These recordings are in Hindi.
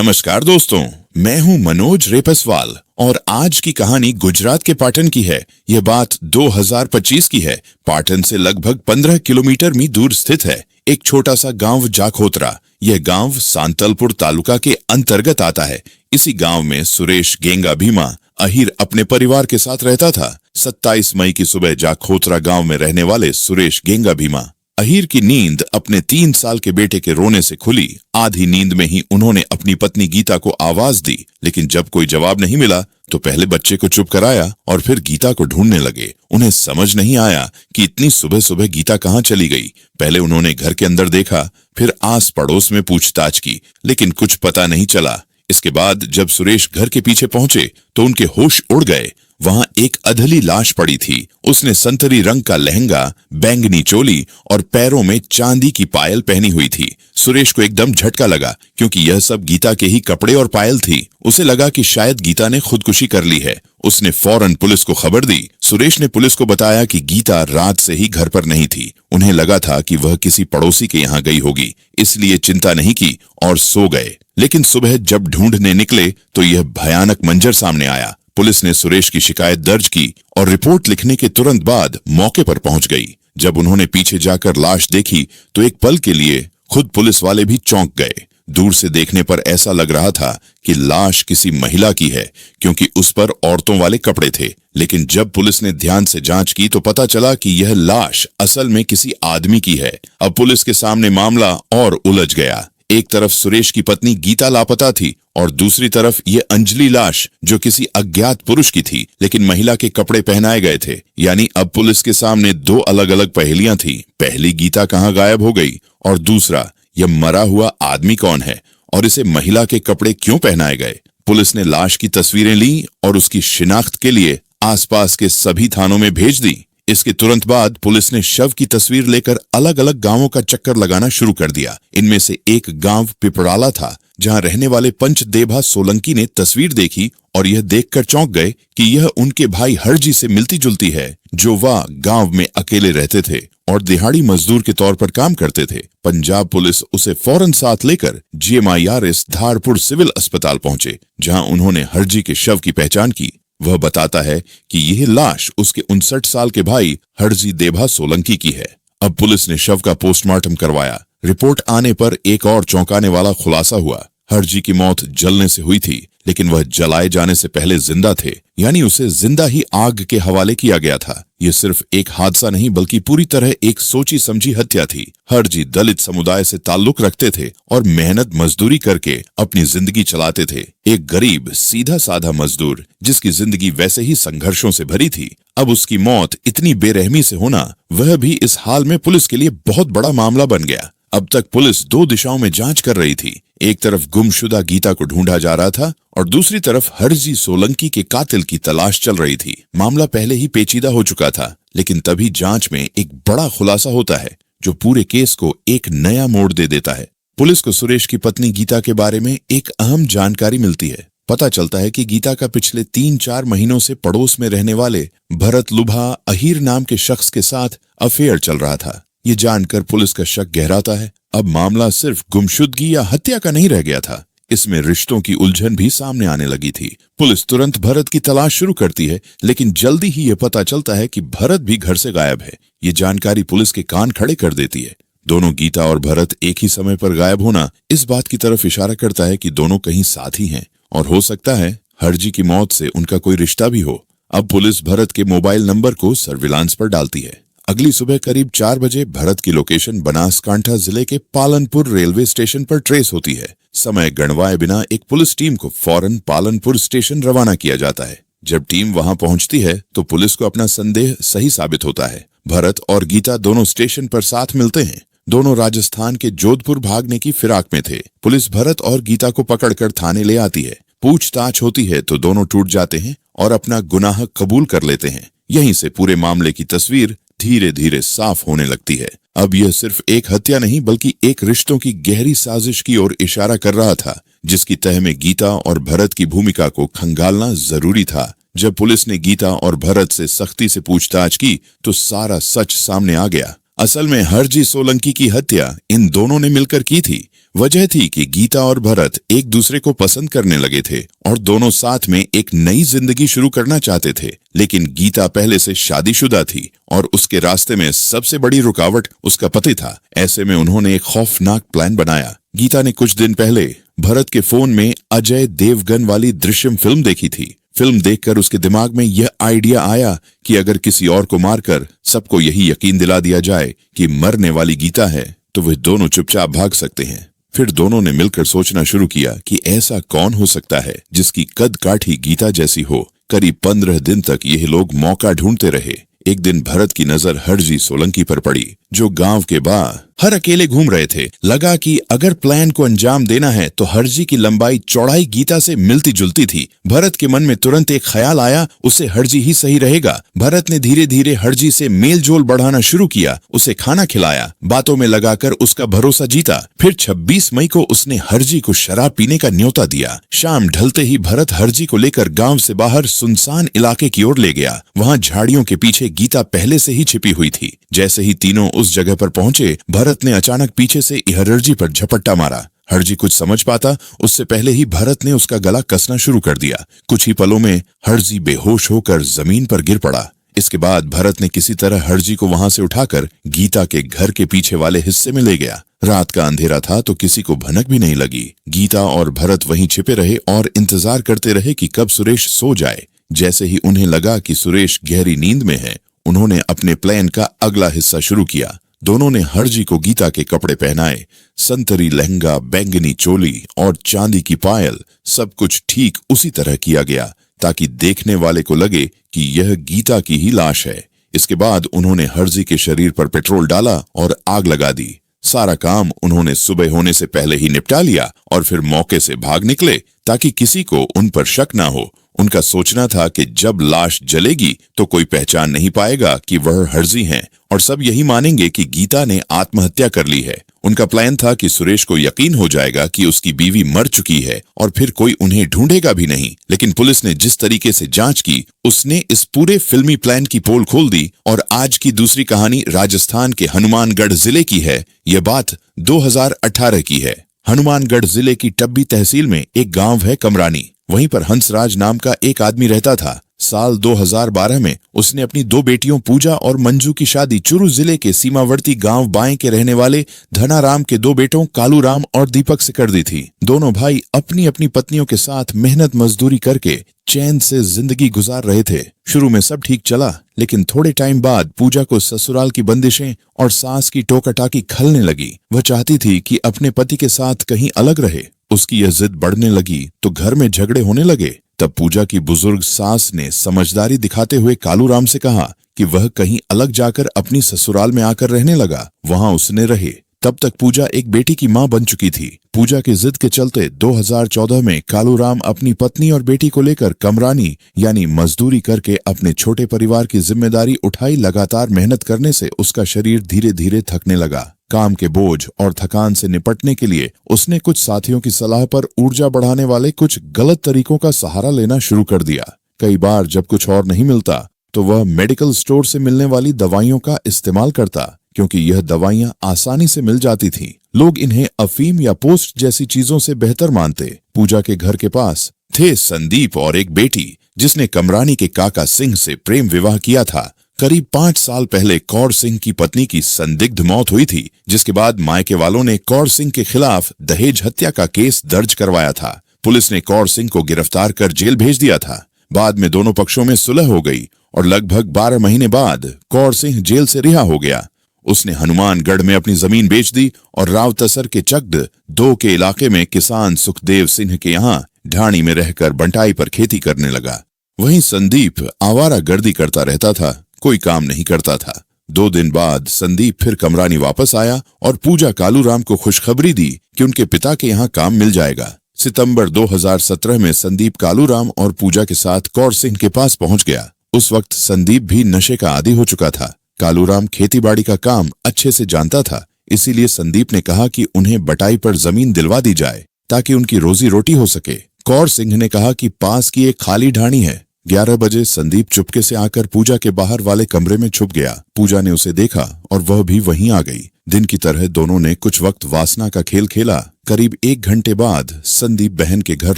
नमस्कार दोस्तों, मैं हूं मनोज रेपसवाल और आज की कहानी गुजरात के पाटन की है। यह बात 2025 की है। पाटन से लगभग 15 किलोमीटर मी दूर स्थित है एक छोटा सा गांव जाखोत्रा। यह गांव सांतलपुर तालुका के अंतर्गत आता है। इसी गांव में सुरेश गेंगा भीमा अहिर अपने परिवार के साथ रहता था। 27 मई की सुबह जाखोत्रा गांव में रहने वाले सुरेश गेंगा भीमा अहिर की नींद अपने 3 साल के बेटे के रोने से खुली। आधी नींद में ही उन्होंने अपनी पत्नी गीता को आवाज दी, लेकिन जब कोई जवाब नहीं मिला तो पहले बच्चे को चुप कराया और फिर गीता को ढूंढने लगे। उन्हें समझ नहीं आया कि इतनी सुबह सुबह गीता कहाँ चली गई। पहले उन्होंने घर के अंदर देखा, फिर आस पड़ोस में पूछताछ की, लेकिन कुछ पता नहीं चला। इसके बाद जब सुरेश घर के पीछे पहुंचे तो उनके होश उड़ गए। वहां एक अधली लाश पड़ी थी। उसने संतरी रंग का लहंगा, बैंगनी चोली और पैरों में चांदी की पायल पहनी हुई थी। सुरेश को एकदम झटका लगा, क्योंकि यह सब गीता के ही कपड़े और पायल थी। उसे लगा कि शायद गीता ने खुदकुशी कर ली है। उसने फौरन पुलिस को खबर दी। सुरेश ने पुलिस को बताया कि गीता रात से ही घर पर नहीं थी। उन्हें लगा था कि वह किसी पड़ोसी के यहाँ गई होगी, इसलिए चिंता नहीं की और सो गए। लेकिन सुबह जब ढूंढने निकले तो यह भयानक मंजर सामने आया। पुलिस ने सुरेश की शिकायत दर्ज की और रिपोर्ट लिखने के तुरंत बाद मौके पर पहुंच गई। जब उन्होंने पीछे जाकर लाश देखी तो एक पल के लिए खुद पुलिस वाले भी चौंक गए। दूर से देखने पर ऐसा लग रहा था कि लाश किसी महिला की है, क्योंकि उस पर औरतों वाले कपड़े थे। लेकिन जब पुलिस ने ध्यान से जांच की तो पता चला कि यह लाश असल में किसी आदमी की है। अब पुलिस के सामने मामला और उलझ गया। एक तरफ सुरेश की पत्नी गीता लापता थी और दूसरी तरफ ये अंजलि लाश जो किसी अज्ञात पुरुष की थी, लेकिन महिला के कपड़े पहनाए गए थे। यानी अब पुलिस के सामने 2 अलग अलग पहेलियां थी। पहली, गीता कहाँ गायब हो गई, और दूसरा, यह मरा हुआ आदमी कौन है और इसे महिला के कपड़े क्यों पहनाए गए। पुलिस ने लाश की तस्वीरें ली और उसकी शिनाख्त के लिए आसपास के सभी थानों में भेज दी। इसके तुरंत बाद पुलिस ने शव की तस्वीर लेकर अलग अलग गांवों का चक्कर लगाना शुरू कर दिया। इनमें से एक गांव पिपराला था, जहां रहने वाले पंचदेभा सोलंकी ने तस्वीर देखी और यह देखकर चौंक गए कि यह उनके भाई हरजी से मिलती जुलती है, जो वह गांव में अकेले रहते थे और दिहाड़ी मजदूर के तौर पर काम करते थे। पंजाब पुलिस उसे फौरन साथ लेकर GMIRS धारपुर सिविल अस्पताल पहुंचे, जहां उन्होंने हरजी के शव की पहचान की। वह बताता है कि यह लाश उसके 59 साल के भाई हरजी देभा सोलंकी की है। अब पुलिस ने शव का पोस्टमार्टम करवाया। रिपोर्ट आने पर एक और चौंकाने वाला खुलासा हुआ। हरजी की मौत जलने से हुई थी, लेकिन वह जलाए जाने से पहले जिंदा थे, यानी उसे जिंदा ही आग के हवाले किया गया था। यह सिर्फ एक हादसा नहीं, बल्कि पूरी तरह एक सोची समझी हत्या थी। हरजी दलित समुदाय से ताल्लुक रखते थे और मेहनत मजदूरी करके अपनी जिंदगी चलाते थे। एक गरीब सीधा साधा मजदूर जिसकी जिंदगी वैसे ही संघर्षों से भरी थी। अब उसकी मौत इतनी बेरहमी से होना, वह भी इस हाल में पुलिस के लिए बहुत बड़ा मामला बन गया। अब तक पुलिस 2 दिशाओं में जांच कर रही थी। एक तरफ गुमशुदा गीता को ढूंढा जा रहा था और दूसरी तरफ हरजी सोलंकी के कातिल की तलाश चल रही थी। मामला पहले ही पेचीदा हो चुका था, लेकिन तभी जांच में एक बड़ा खुलासा होता है जो पूरे केस को एक नया मोड़ दे देता है। पुलिस को सुरेश की पत्नी गीता के बारे में एक अहम जानकारी मिलती है। पता चलता है कि गीता का पिछले 3-4 महीनों से पड़ोस में रहने वाले भरत लुभा अहिर नाम के शख्स के साथ अफेयर चल रहा था। ये जानकर पुलिस का शक गहराता है। अब मामला सिर्फ गुमशुदगी या हत्या का नहीं रह गया था, इसमें रिश्तों की उलझन भी सामने आने लगी थी। पुलिस तुरंत भरत की तलाश शुरू करती है, लेकिन जल्दी ही यह पता चलता है कि भरत भी घर से गायब है। ये जानकारी पुलिस के कान खड़े कर देती है। दोनों, गीता और भरत, एक ही समय पर गायब होना इस बात की तरफ इशारा करता है कि दोनों कहीं साथ ही हैं, और हो सकता है हरजी की मौत से उनका कोई रिश्ता भी हो। अब पुलिस भरत के मोबाइल नंबर को सर्विलांस पर डालती है। अगली सुबह करीब 4 बजे भरत की लोकेशन बनासकांठा जिले के पालनपुर रेलवे स्टेशन पर ट्रेस होती है। समय गणवाए बिना एक पुलिस टीम को फौरन पालनपुर स्टेशन रवाना किया जाता है। जब टीम वहां पहुंचती है तो पुलिस को अपना संदेह सही साबित होता है। भरत और गीता दोनों स्टेशन पर साथ मिलते हैं। दोनों राजस्थान के जोधपुर भागने की फिराक में थे। पुलिस भरत और गीता को पकड़कर थाने ले आती है। पूछताछ होती है तो दोनों टूट जाते हैं और अपना गुनाह कबूल कर लेते हैं। यहीं से पूरे मामले की तस्वीर धीरे धीरे साफ होने लगती है। अब यह सिर्फ एक हत्या नहीं, बल्कि एक रिश्तों की गहरी साजिश की ओर इशारा कर रहा था, जिसकी तह में गीता और भरत की भूमिका को खंगालना जरूरी था। जब पुलिस ने गीता और भरत से सख्ती से पूछताछ की तो सारा सच सामने आ गया। असल में हरजी सोलंकी की हत्या इन दोनों ने मिलकर की थी। वजह थी कि गीता और भरत एक दूसरे को पसंद करने लगे थे और दोनों साथ में एक नई जिंदगी शुरू करना चाहते थे। लेकिन गीता पहले से शादीशुदा थी और उसके रास्ते में सबसे बड़ी रुकावट उसका पति था। ऐसे में उन्होंने एक खौफनाक प्लान बनाया। गीता ने कुछ दिन पहले भरत के फोन में अजय देवगन वाली दृश्यम फिल्म देखी थी। फिल्म देखकर उसके दिमाग में यह आइडिया आया कि अगर किसी और को मारकर सबको यही यकीन दिला दिया जाए कि मरने वाली गीता है तो वे दोनों चुपचाप भाग सकते हैं। फिर दोनों ने मिलकर सोचना शुरू किया कि ऐसा कौन हो सकता है जिसकी कद काठी गीता जैसी हो। करीब 15 दिन तक यह लोग मौका ढूंढते रहे। एक दिन भरत की नजर हरजी सोलंकी पर पड़ी, जो गांव के बाहर अकेले घूम रहे थे। लगा कि अगर प्लान को अंजाम देना है तो हरजी की लंबाई चौड़ाई गीता से मिलती जुलती थी। भरत के मन में तुरंत एक ख्याल आया, उससे हरजी ही सही रहेगा। भरत ने धीरे धीरे हरजी से मेल जोल बढ़ाना शुरू किया, उसे खाना खिलाया, बातों में लगाकर उसका भरोसा जीता। फिर 26 मई को उसने हरजी को शराब पीने का न्योता दिया। शाम ढलते ही भरत हरजी को लेकर गांव से बाहर सुनसान इलाके की ओर ले गया। वहां झाड़ियों के पीछे गीता पहले से ही छिपी हुई थी। जैसे ही तीनों उस जगह पर पहुंचे, भरत ने अचानक पीछे से हरजी पर झपट्टा मारा। हरजी कुछ समझ पाता उससे पहले ही भरत ने उसका गला कसना शुरू कर दिया। कुछ ही पलों में हरजी बेहोश होकर जमीन पर गिर पड़ा। इसके बाद भरत ने किसी तरह हरजी को वहां से उठाकर गीता के घर के पीछे वाले हिस्से में ले गया। रात का अंधेरा था तो किसी को भनक भी नहीं लगी। गीता और भरत वहीं छिपे रहे और इंतजार करते रहे कि कब सुरेश सो जाए। जैसे ही उन्हें लगा कि सुरेश गहरी नींद में है, उन्होंने अपने प्लान का अगला हिस्सा शुरू किया। दोनों ने हरजी को गीता के कपड़े पहनाए, संतरी लहंगा, बैंगनी चोली और चांदी की पायल। सब कुछ ठीक उसी तरह किया गया ताकि देखने वाले को लगे कि यह गीता की ही लाश है। इसके बाद उन्होंने हरजी के शरीर पर पेट्रोल डाला और आग लगा दी। सारा काम उन्होंने सुबह होने से पहले ही निपटा लिया और फिर मौके से भाग निकले ताकि किसी को उन पर शक ना हो। उनका सोचना था कि जब लाश जलेगी तो कोई पहचान नहीं पाएगा कि वह हरजी हैं और सब यही मानेंगे कि गीता ने आत्महत्या कर ली है। उनका प्लान था कि सुरेश को यकीन हो जाएगा कि उसकी बीवी मर चुकी है और फिर कोई उन्हें ढूंढेगा भी नहीं। लेकिन पुलिस ने जिस तरीके से जांच की, उसने इस पूरे फिल्मी प्लान की पोल खोल दी। और आज की दूसरी कहानी राजस्थान के हनुमानगढ़ जिले की है। यह बात 2018 की है। हनुमानगढ़ जिले की टब्बी तहसील में एक गांव है कमरानी। वहीं पर हंसराज नाम का एक आदमी रहता था। साल 2012 में उसने अपनी 2 बेटियों पूजा और मंजू की शादी चुरू जिले के सीमावर्ती गांव बाएं के रहने वाले धनाराम के 2 बेटों कालूराम और दीपक से कर दी थी। दोनों भाई अपनी अपनी पत्नियों के साथ मेहनत मजदूरी करके चैन से जिंदगी गुजार रहे थे। शुरू में सब ठीक चला, लेकिन थोड़े टाइम बाद पूजा को ससुराल की बंदिशें और सास की टोकाटाकी खलने लगी। वह चाहती थी कि अपने पति के साथ कहीं अलग रहे। उसकी यह जिद बढ़ने लगी तो घर में झगड़े होने लगे। तब पूजा की बुजुर्ग सास ने समझदारी दिखाते हुए कालूराम से कहा कि वह कहीं अलग जाकर अपनी ससुराल में आकर रहने लगा। वहां उसने रहे। तब तक पूजा एक बेटी की मां बन चुकी थी। पूजा की जिद के चलते 2014 में कालूराम अपनी पत्नी और बेटी को लेकर कमरानी यानी मजदूरी करके अपने छोटे परिवार की जिम्मेदारी उठाई। लगातार मेहनत करने से उसका शरीर धीरे धीरे थकने लगा। काम के बोझ और थकान से निपटने के लिए उसने कुछ साथियों की सलाह पर ऊर्जा बढ़ाने वाले कुछ गलत तरीकों का सहारा लेना शुरू कर दिया। कई बार जब कुछ और नहीं मिलता तो वह मेडिकल स्टोर से मिलने वाली दवाइयों का इस्तेमाल करता, क्योंकि यह दवाइयां आसानी से मिल जाती थीं। लोग इन्हें अफीम या पोस्ट जैसी चीजों से बेहतर मानते। पूजा के घर के पास थे संदीप और एक बेटी जिसने कमरानी के काका सिंह से प्रेम विवाह किया था। करीब 5 साल पहले कौर सिंह की पत्नी की संदिग्ध मौत हुई थी, जिसके बाद मायके वालों ने कौर सिंह के खिलाफ दहेज हत्या का केस दर्ज करवाया था। पुलिस ने कौर सिंह को गिरफ्तार कर जेल भेज दिया था। बाद में दोनों पक्षों में सुलह हो गई और लगभग 12 महीने बाद कौर सिंह जेल से रिहा हो गया। उसने हनुमानगढ़ में अपनी जमीन बेच दी और रावतसर के चकद 2 के इलाके में किसान सुखदेव सिंह के यहाँ ढाणी में रहकर बंटाई पर खेती करने लगा। वहीं संदीप आवारा गर्दी करता रहता था, कोई काम नहीं करता था। 2 दिन बाद संदीप फिर कमरानी वापस आया और पूजा कालूराम को खुशखबरी दी कि उनके पिता के यहाँ काम मिल जाएगा। सितंबर 2017 में संदीप कालूराम और पूजा के साथ कौर सिंह के पास पहुंच गया। उस वक्त संदीप भी नशे का आदी हो चुका था। कालूराम खेतीबाड़ी का काम अच्छे से जानता था, इसीलिए संदीप ने कहा कि उन्हें बटाई पर जमीन दिलवा दी जाए ताकि उनकी रोजी रोटी हो सके। कौर सिंह ने कहा कि पास की एक खाली ढाणी है, 11 बजे संदीप चुपके से आकर पूजा के बाहर वाले कमरे में छुप गया। पूजा ने उसे देखा और वह भी वहीं आ गई। दिन की तरह दोनों ने कुछ वक्त वासना का खेल खेला। करीब 1 घंटे बाद संदीप बहन के घर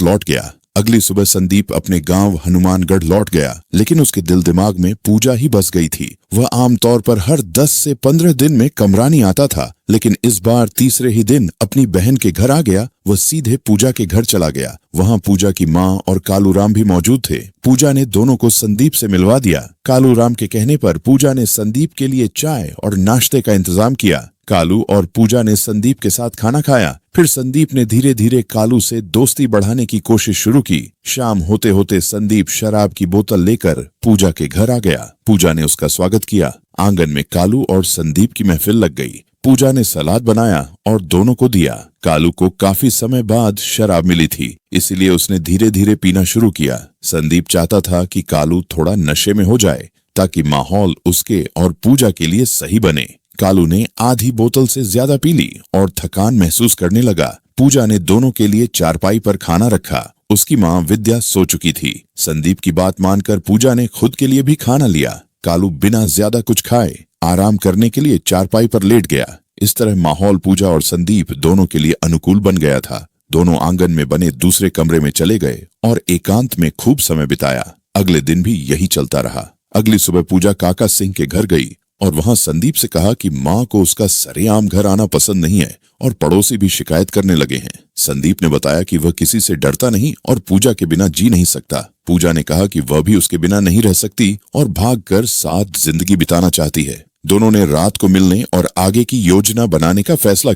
लौट गया। अगली सुबह संदीप अपने गांव हनुमानगढ़ लौट गया, लेकिन उसके दिल दिमाग में पूजा ही बस गई थी। वह आमतौर पर हर 10 से 15 दिन में कमरानी आता था, लेकिन इस बार तीसरे ही दिन अपनी बहन के घर आ गया। वह सीधे पूजा के घर चला गया। वहां पूजा की माँ और कालूराम भी मौजूद थे। पूजा ने दोनों को संदीप से मिलवा दिया। कालूराम के कहने पर पूजा ने संदीप के लिए चाय और नाश्ते का इंतजाम किया। कालू और पूजा ने संदीप के साथ खाना खाया। फिर संदीप ने धीरे धीरे कालू से दोस्ती बढ़ाने की कोशिश शुरू की। शाम होते होते संदीप शराब की बोतल लेकर पूजा के घर आ गया। पूजा ने उसका स्वागत किया। आंगन में कालू और संदीप की महफिल लग गई। पूजा ने सलाद बनाया और दोनों को दिया। कालू को काफी समय बाद शराब मिली थी, इसलिए उसने धीरे धीरे पीना शुरू किया। संदीप चाहता था कि कालू थोड़ा नशे में हो जाए, ताकि माहौल उसके और पूजा के लिए सही बने। कालू ने आधी बोतल से ज्यादा पी ली और थकान महसूस करने लगा। पूजा ने दोनों के लिए चारपाई पर खाना रखा। उसकी माँ विद्या सो चुकी थी। संदीप की बात मानकर पूजा ने खुद के लिए भी खाना लिया। कालू बिना ज्यादा कुछ खाए आराम करने के लिए चारपाई पर लेट गया। इस तरह माहौल पूजा और संदीप दोनों के लिए अनुकूल बन गया था। दोनों आंगन में बने दूसरे कमरे में चले गए और एकांत में खूब समय बिताया। अगले दिन भी यही चलता रहा। अगली सुबह पूजा काका सिंह के घर गई और वहां संदीप से कहा कि माँ को उसका सरेआम घर आना पसंद नहीं है और पड़ोसी भी शिकायत करने लगे हैं। संदीप ने बताया कि वह किसी से डरता नहीं और पूजा के बिना जी नहीं सकता। पूजा ने कहा कि वह भी उसके बिना नहीं रह सकती और भागकर साथ जिंदगी बिताना चाहती है। दोनों ने रात को मिलने और आगे की योजना बनाने का फैसला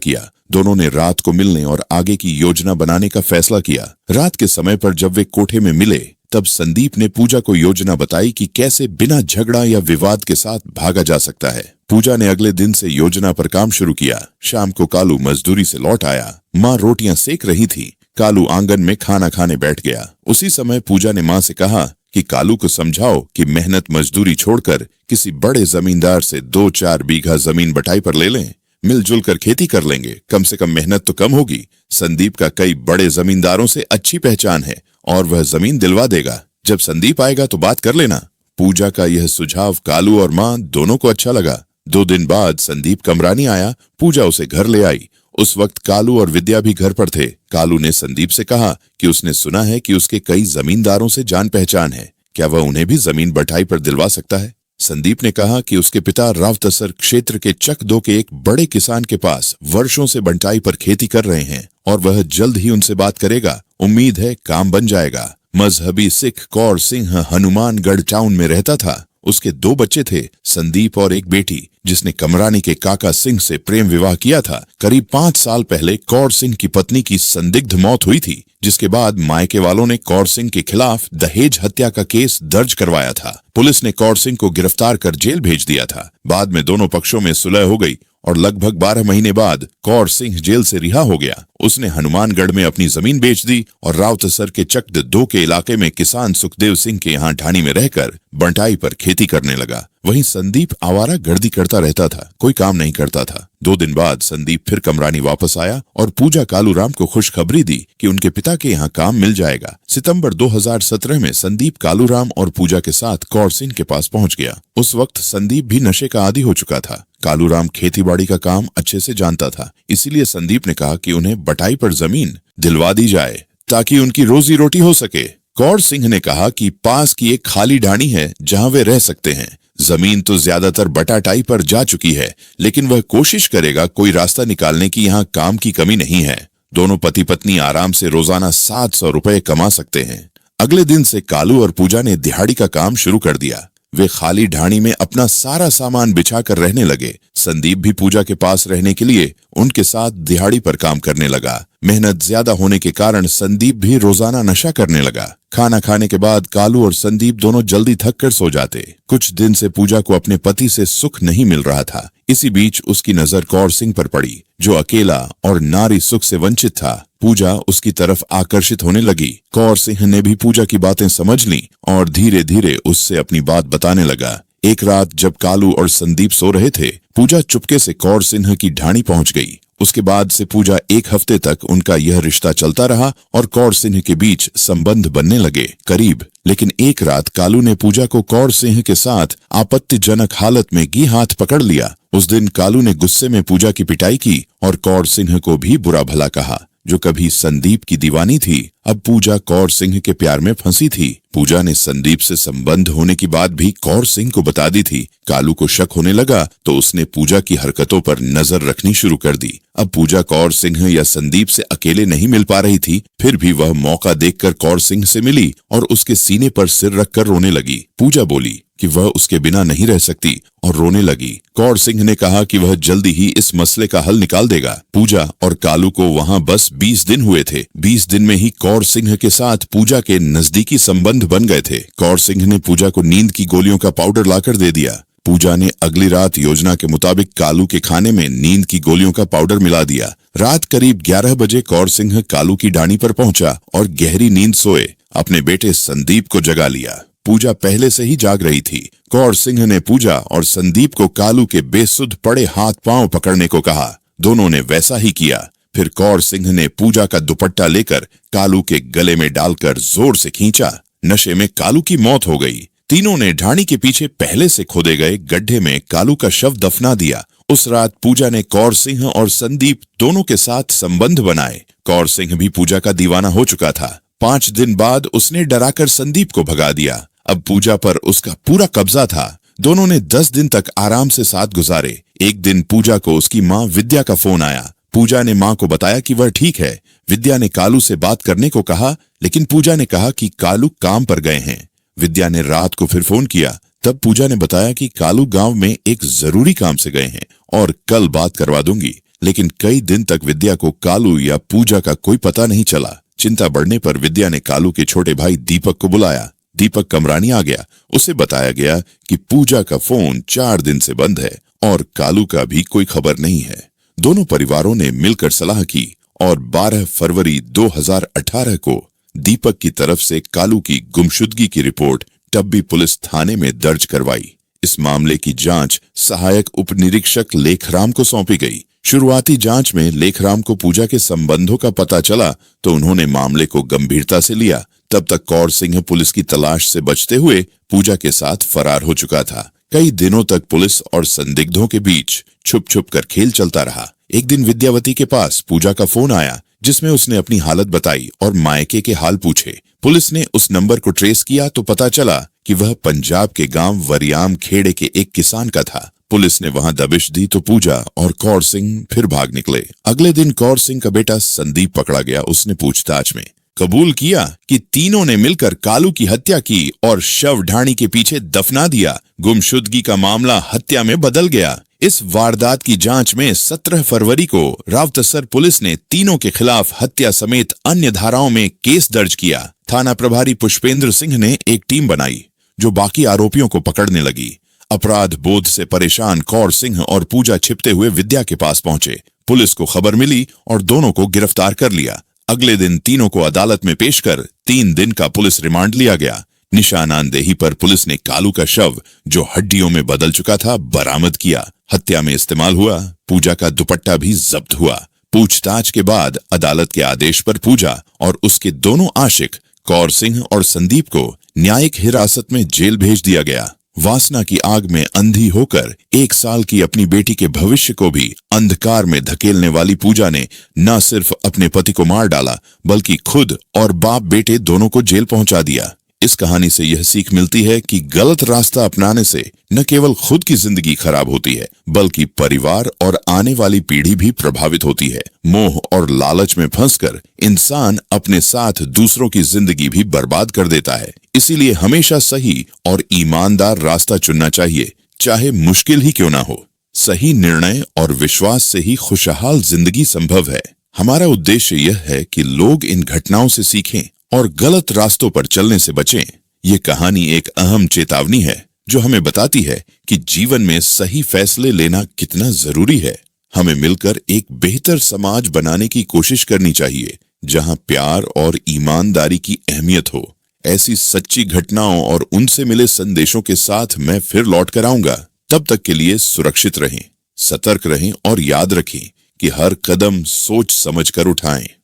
किया। रात के समय पर जब वे कोठे में मिले, तब संदीप ने पूजा को योजना बताई कि कैसे बिना झगड़ा या विवाद के साथ भागा जा सकता है। पूजा ने अगले दिन से योजना पर काम शुरू किया। शाम को कालू मजदूरी से लौट आया। माँ रोटियां सेक रही थी। कालू आंगन में खाना खाने बैठ गया। उसी समय पूजा ने माँ से कहा कि कालू को समझाओ कि मेहनत मजदूरी छोड़कर किसी बड़े जमींदार से 2-4 बीघा जमीन बटाई पर ले लें। मिलजुल कर खेती कर लेंगे, कम से कम मेहनत तो कम होगी। संदीप का कई बड़े जमींदारों से अच्छी पहचान है और वह जमीन दिलवा देगा। जब संदीप आएगा तो बात कर लेना। पूजा का यह सुझाव कालू और माँ दोनों को अच्छा लगा। 2 दिन बाद संदीप कमरानी आया। पूजा उसे घर ले आई। उस वक्त कालू और विद्या भी घर पर थे। कालू ने संदीप से कहा कि उसने सुना है कि उसके कई जमींदारों से जान पहचान है, क्या वह उन्हें भी जमीन बटाई पर दिलवा सकता है। संदीप ने कहा कि उसके पिता रावतसर क्षेत्र के चक-2 के एक बड़े किसान के पास वर्षों से बंटाई पर खेती कर रहे हैं और वह जल्द ही उनसे बात करेगा। उम्मीद है काम बन जाएगा। मजहबी सिख कौर सिंह हनुमानगढ़ टाउन में रहता था। उसके 2 बच्चे थे, संदीप और एक बेटी, जिसने कमरानी के काका सिंह से प्रेम विवाह किया था। करीब 5 साल पहले कौर सिंह की पत्नी की संदिग्ध मौत हुई थी, जिसके बाद मायके वालों ने कौर सिंह के खिलाफ दहेज हत्या का केस दर्ज करवाया था। पुलिस ने कौर सिंह को गिरफ्तार कर जेल भेज दिया था। बाद में दोनों पक्षों में सुलह हो गई और लगभग 12 महीने बाद कौर सिंह जेल से रिहा हो गया। उसने हनुमानगढ़ में अपनी जमीन बेच दी और रावतसर के चक-2 के इलाके में किसान सुखदेव सिंह के यहाँ ढाणी में रहकर बंटाई पर खेती करने लगा। वहीं संदीप आवारा गर्दी करता रहता था, कोई काम नहीं करता था। 2 दिन बाद संदीप फिर कमरानी वापस आया और पूजा कालूराम को खुशखबरी दी कि उनके पिता के यहाँ काम मिल जाएगा। सितंबर 2017 में संदीप कालूराम और पूजा के साथ कौर सिंह के पास पहुंच गया। उस वक्त संदीप भी नशे का आदी हो चुका था। कालूराम खेतीबाड़ी का काम अच्छे से जानता था, इसीलिए संदीप ने कहा कि उन्हें बटाई पर जमीन दिलवा दी जाए ताकि उनकी रोजी रोटी हो सके। कौर सिंह ने कहा कि पास की एक खाली ढाणी है जहां वे रह सकते हैं। जमीन तो ज्यादातर बटाटाई पर जा चुकी है, लेकिन वह कोशिश करेगा कोई रास्ता निकालने की यहाँ काम की कमी नहीं है। दोनों पति पत्नी आराम से रोजाना 700 रुपए कमा सकते हैं। अगले दिन से कालू और पूजा ने दिहाड़ी का काम शुरू कर दिया। वे खाली ढाणी में अपना सारा सामान बिछाकर रहने लगे। संदीप भी पूजा के पास रहने के लिए उनके साथ दिहाड़ी पर काम करने लगा। मेहनत ज्यादा होने के कारण संदीप भी रोजाना नशा करने लगा। खाना खाने के बाद कालू और संदीप दोनों जल्दी थक कर सो जाते। कुछ दिन से पूजा को अपने पति से सुख नहीं मिल रहा था। इसी बीच उसकी नजर कौर सिंह पर पड़ी, जो अकेला और नारी सुख से वंचित था। पूजा उसकी तरफ आकर्षित होने लगी। कौर सिंह ने भी पूजा की बातें समझ ली और धीरे धीरे उससे अपनी बात बताने लगा। एक रात जब कालू और संदीप सो रहे थे, पूजा चुपके से कौर सिंह की ढाणी पहुंच गई उसके बाद से पूजा 1 हफ्ते तक उनका यह रिश्ता चलता रहा और कौर सिंह के बीच संबंध बनने लगे करीब। लेकिन एक रात कालू ने पूजा को कौर सिंह के साथ आपत्तिजनक हालत में घी हाथ पकड़ लिया। उस दिन कालू ने गुस्से में पूजा की पिटाई की और कौर सिंह को भी बुरा भला कहा। जो कभी संदीप की दीवानी थी, अब पूजा कौर सिंह के प्यार में फंसी थी। पूजा ने संदीप से संबंध होने की बात भी कौर सिंह को बता दी थी। कालू को शक होने लगा तो उसने पूजा की हरकतों पर नजर रखनी शुरू कर दी। अब पूजा कौर सिंह या संदीप से अकेले नहीं मिल पा रही थी, फिर भी वह मौका देखकर कौर सिंह से मिली और उसके सीने पर सिर रखकर रोने लगी। पूजा बोली कि वह उसके बिना नहीं रह सकती और रोने लगी। कौर सिंह ने कहा कि वह जल्दी ही इस मसले का हल निकाल देगा। पूजा और कालू को वहां बस 20 दिन हुए थे। 20 दिन में ही कौर सिंह के साथ पूजा के नजदीकी संबंध बन गए थे। कौर सिंह ने पूजा को नींद की गोलियों का पाउडर लाकर दे दिया। पूजा ने अगली रात योजना के मुताबिक कालू के खाने में नींद की गोलियों का पाउडर मिला दिया। रात करीब 11 बजे कौर सिंह कालू की डाणी पर पहुंचा और गहरी नींद सोए अपने बेटे संदीप को जगा लिया। पूजा पहले से ही जाग रही थी। कौर सिंह ने पूजा और संदीप को कालू के बेसुध पड़े हाथ पांव पकड़ने को कहा। दोनों ने वैसा ही किया। फिर कौर सिंह ने पूजा का दुपट्टा लेकर कालू के गले में डालकर जोर से खींचा। नशे में कालू की मौत हो गई। तीनों ने ढाणी के पीछे पहले से खोदे गए गड्ढे में कालू का शव दफना दिया। उस रात पूजा ने कौर सिंह और संदीप दोनों के साथ संबंध बनाए। कौर सिंह भी पूजा का दीवाना हो चुका था। 5 दिन बाद उसने डराकर संदीप को भगा दिया। अब पूजा पर उसका पूरा कब्जा था। दोनों ने 10 दिन तक आराम से साथ गुजारे। एक दिन पूजा को उसकी माँ विद्या का फोन आया। पूजा ने माँ को बताया कि वह ठीक है। विद्या ने कालू से बात करने को कहा, लेकिन पूजा ने कहा कि कालू काम पर गए हैं। विद्या ने रात को फिर फोन किया। तब पूजा ने बताया कि कालू गांव में एक जरूरी काम से गए हैं और कल बात करवा दूंगी। लेकिन कई दिन तक विद्या को कालू या पूजा का कोई पता नहीं चला। चिंता बढ़ने पर विद्या ने कालू के छोटे भाई दीपक को बुलाया। दीपक कमरानी आ गया। उसे बताया गया कि पूजा का फोन 4 दिन से बंद है और कालू का भी कोई खबर नहीं है। दोनों परिवारों ने मिलकर सलाह की और 12 फरवरी 2018 को दीपक की तरफ से कालू की गुमशुदगी की रिपोर्ट टब्बी पुलिस थाने में दर्ज करवाई। इस मामले की जांच सहायक उप निरीक्षक लेखराम को सौंपी गई। शुरुआती जांच में लेखराम को पूजा के संबंधों का पता चला तो उन्होंने मामले को गंभीरता से लिया। तब तक कौर सिंह पुलिस की तलाश से बचते हुए पूजा के साथ फरार हो चुका था। कई दिनों तक पुलिस और संदिग्धों के बीच छुप छुप कर खेल चलता रहा। एक दिन विद्यावती के पास पूजा का फोन आया, जिसमें उसने अपनी हालत बताई और मायके के हाल पूछे। पुलिस ने उस नंबर को ट्रेस किया तो पता चला कि वह पंजाब के गांव वरियाम खेड़े के एक किसान का था। पुलिस ने वहां दबिश दी तो पूजा और कौर सिंह फिर भाग निकले। अगले दिन कौर सिंह का बेटा संदीप पकड़ा गया। उसने पूछताछ में कबूल किया कि तीनों ने मिलकर कालू की हत्या की और शव ढाणी के पीछे दफना दिया। गुमशुदगी का मामला हत्या में बदल गया। इस वारदात की जांच में 17 फरवरी को रावतसर पुलिस ने तीनों के खिलाफ हत्या समेत अन्य धाराओं में केस दर्ज किया। थाना प्रभारी पुष्पेंद्र सिंह ने एक टीम बनाई जो बाकी आरोपियों को पकड़ने लगी। अपराध बोध से परेशान कौर सिंह और पूजा छिपते हुए विद्या के पास पहुंचे। पुलिस को खबर मिली और दोनों को गिरफ्तार कर लिया। अगले दिन तीनों को अदालत में पेश कर 3 दिन का पुलिस रिमांड लिया गया। निशानानदेही पर पुलिस ने कालू का शव, जो हड्डियों में बदल चुका था, बरामद किया। हत्या में इस्तेमाल हुआ पूजा का दुपट्टा भी जब्त हुआ। पूछताछ के बाद अदालत के आदेश पर पूजा और उसके दोनों आशिक कौर सिंह और संदीप को न्यायिक हिरासत में जेल भेज दिया गया। वासना की आग में अंधी होकर 1 साल की अपनी बेटी के भविष्य को भी अंधकार में धकेलने वाली पूजा ने न सिर्फ अपने पति को मार डाला, बल्कि खुद और बाप बेटे दोनों को जेल पहुंचा दिया। इस कहानी से यह सीख मिलती है कि गलत रास्ता अपनाने से न केवल खुद की जिंदगी खराब होती है, बल्कि परिवार और आने वाली पीढ़ी भी प्रभावित होती है। मोह और लालच में फंसकर इंसान अपने साथ दूसरों की जिंदगी भी बर्बाद कर देता है। इसीलिए हमेशा सही और ईमानदार रास्ता चुनना चाहिए, चाहे मुश्किल ही क्यों ना हो। सही निर्णय और विश्वास से ही खुशहाल जिंदगी संभव है। हमारा उद्देश्य यह है कि लोग इन घटनाओं से सीखें और गलत रास्तों पर चलने से बचें। ये कहानी एक अहम चेतावनी है जो हमें बताती है कि जीवन में सही फैसले लेना कितना जरूरी है। हमें मिलकर एक बेहतर समाज बनाने की कोशिश करनी चाहिए, जहां प्यार और ईमानदारी की अहमियत हो। ऐसी सच्ची घटनाओं और उनसे मिले संदेशों के साथ मैं फिर लौट कर आऊंगा। तब तक के लिए सुरक्षित रहें, सतर्क रहें और याद रखें कि हर कदम सोच समझकर उठाएं।